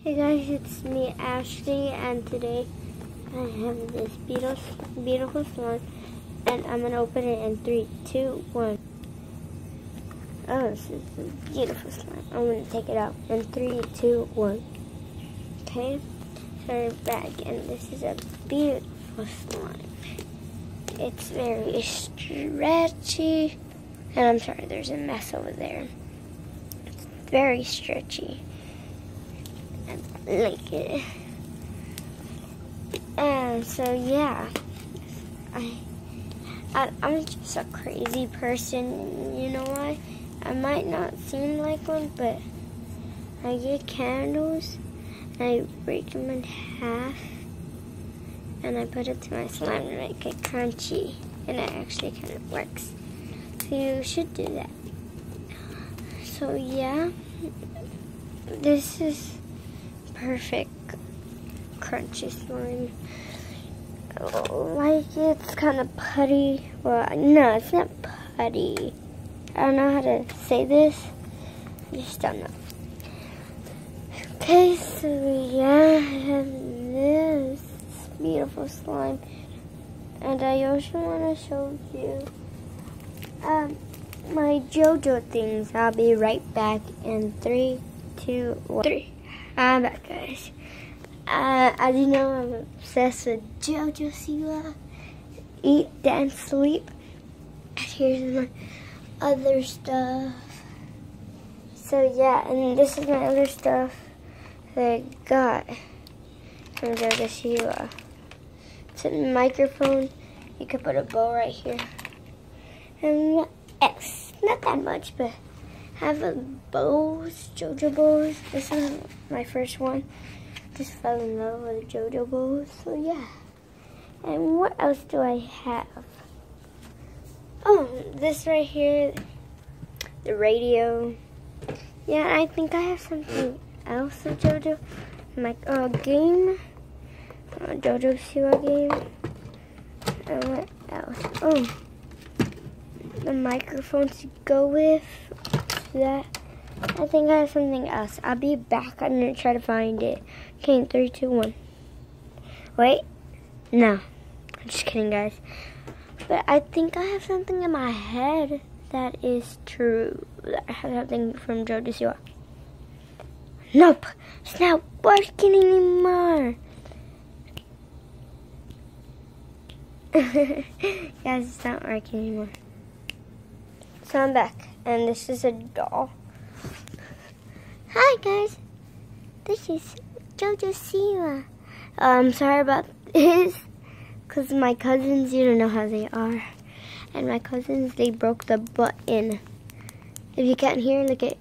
Hey guys, it's me, Ashley, and today I have this beautiful slime, and I'm gonna open it in 3, 2, 1. Oh, this is a beautiful slime. I'm gonna take it out in 3, 2, 1. Okay, so we're back, and this is a beautiful slime. It's very stretchy, and I'm sorry, there's a mess over there. It's very stretchy. I like it. And so yeah, I'm just a crazy person. You know why? I might not seem like one, but I get candles and I break them in half and I put it to my slime to make it crunchy, and it actually kind of works. So you should do that. So yeah, this is perfect crunchy slime. Like, it's kind of putty. Well, no, it's not putty. I don't know how to say this. I just don't know. Okay, so yeah, I have this beautiful slime, and I also want to show you my JoJo things. I'll be right back in 3, 2, 1. 3. I'm back, guys. As you know, I'm obsessed with JoJo Siwa. Eat, dance, sleep. And here's my other stuff. So yeah, and this is my other stuff that I got from JoJo Siwa. It's a microphone. You can put a bow right here. And it's not that much, but I have a bows, JoJo bows. This is my first one. Just fell in love with JoJo bows, so yeah. And what else do I have? Oh, this right here, the radio. Yeah, I think I have something else with JoJo. My game, JoJo Siwa game. And what else? Oh, the microphone to go with that. I think I have something else. I'll be back. I'm going to try to find it. Okay, in 3, 2, 1. Wait. No. I'm just kidding, guys. But I think I have something in my head that is true. I have something from JoJo Siwa. Nope. It's not working anymore. Guys, it's not working anymore. So I'm back. And this is a doll. Hi guys, this is JoJo Siwa. I'm sorry about this, because my cousins, you don't know how they are. And my cousins, they broke the button. If you can't hear, look at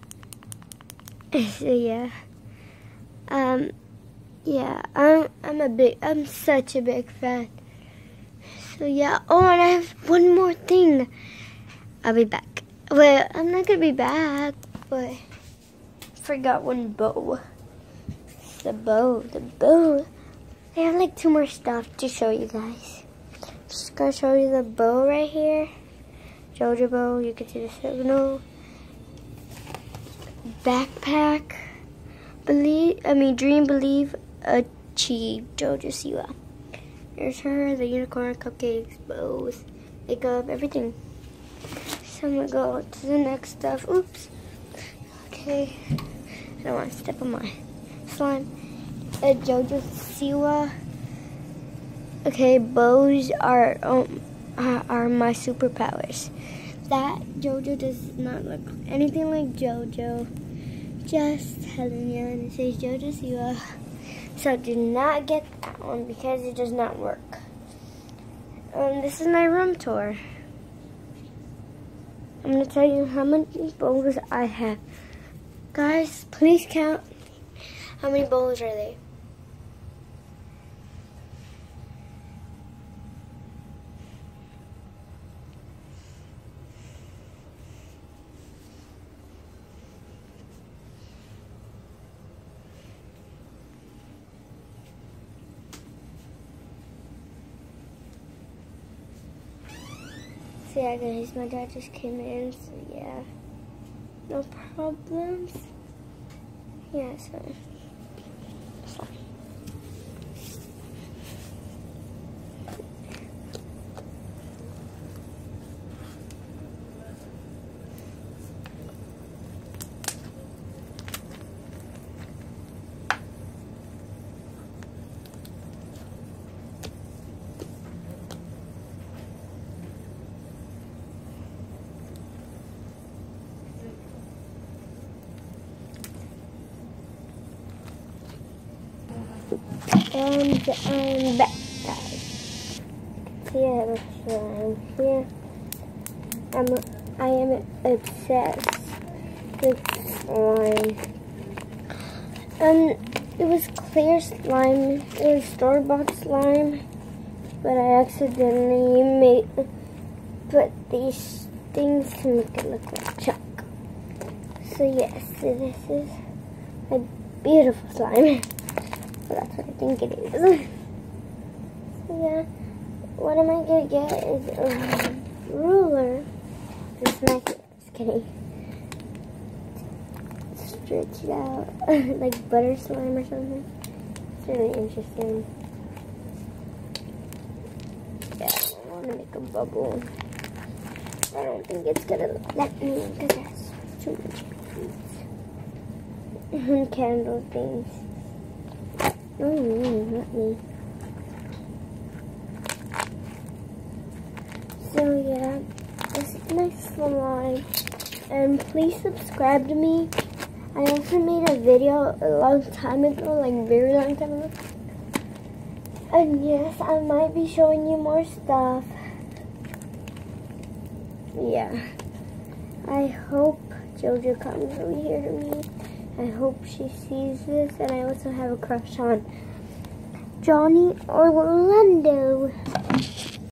so yeah. Yeah, I'm such a big fan. So yeah, oh, and I have one more thing. I'll be back. Well, I'm not gonna be back, but forgot one bow. The bow. I have like 2 more stuff to show you guys. Just gonna show you the bow right here. JoJo bow. You can see the signal. Backpack. Dream, believe, achieve. JoJo Siwa. There's her, the unicorn, cupcakes, bows, makeup, everything. So I'm gonna go to the next stuff. Oops. Okay. I don't want to step on my slime. JoJo Siwa. Okay, bows are my superpowers. That JoJo does not look anything like JoJo. Just telling you, and it says JoJo Siwa. So do not get that one because it does not work. This is my room tour. I'm gonna tell you how many bows I have. Guys, please count. How many bows are they? So yeah, guys, my dad just came in, so yeah. No problems. Yeah, so And I'm back, guys. See, I have a slime here. I am obsessed with slime. It was clear slime. It was store-bought slime, but I accidentally put these things to make it look like chalk. So yes, this is a beautiful slime. Well, that's what I think it is. So yeah, what am I gonna get is a ruler. Just smack it. Just kidding. Stretch it out like butter slime or something. It's really interesting. Yeah, I want to make a bubble. I don't think it's gonna let me because it has too much beads. Candle things. Oh, let me. So yeah, this is my slime. And please subscribe to me. I also made a video a long time ago, like very long time ago. And yes, I might be showing you more stuff. Yeah. I hope JoJo comes over here to me. I hope she sees this. And I also have a crush on Johnny Orlando.